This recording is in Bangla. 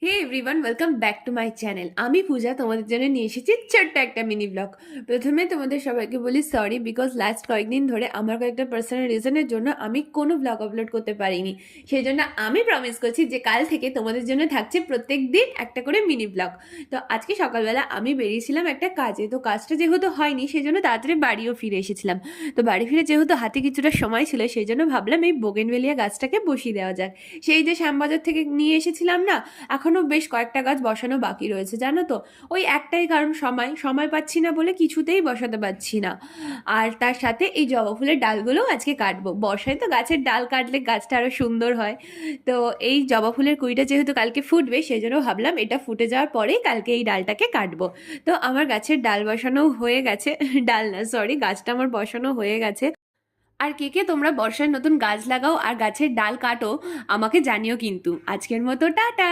Hey everyone, welcome back to my channel. আমি পূজা, তোমাদের জন্য নিয়ে এসেছি ছোট্ট একটা মিনি ব্লগ। প্রথমে তোমাদের সবাইকে বলি সরি, বিকজ লাস্ট কয়েকদিন ধরে আমার কয়েকটা পার্সোনাল রিজনের জন্য আমি কোনো ব্লগ আপলোড করতে পারিনি। সেই জন্য আমি প্রমিস করছি যে কাল থেকে তোমাদের জন্য থাকছে প্রত্যেক দিন একটা করে মিনি ব্লগ। তো আজকে সকালবেলা আমি বেরিয়েছিলাম একটা কাজে, তো কাজটা যেহেতু হয়নি সেই জন্য তাড়াতাড়ি বাড়িও ফিরে এসেছিলাম। তো বাড়ি ফিরে যেহেতু হাতে কিছুটা সময় ছিল সেই জন্য ভাবলাম এই বোগেনভেলিয়া গাছটাকে বসিয়ে দেওয়া যাক। সেই যে শ্যামবাজার থেকে নিয়ে এসেছিলাম না, এখনও বেশ কয়েকটা গাছ বসানো বাকি রয়েছে, জানো তো। ওই একটাই কারণ, সময় সময় পাচ্ছি না বলে কিছুতেই বসাতে পারছি না। আর তার সাথে এই জবা ফুলের ডালগুলোও আজকে কাটবো। বর্ষায় তো গাছের ডাল কাটলে গাছটা আরও সুন্দর হয়। তো এই জবা ফুলের কুঁড়িটা যেহেতু কালকে ফুটবে সেই জন্য ভাবলাম এটা ফুটে যাওয়ার পরেই কালকে এই ডালটাকে কাটবো। তো আমার গাছের ডাল বসানো হয়ে গেছে, ডাল না সরি, গাছটা আমার বসানো হয়ে গেছে। আর কে কে তোমরা বর্ষায় নতুন গাছ লাগাও আর গাছের ডাল কাটো আমাকে জানিও কিন্তু। আজকের মতো টাটা।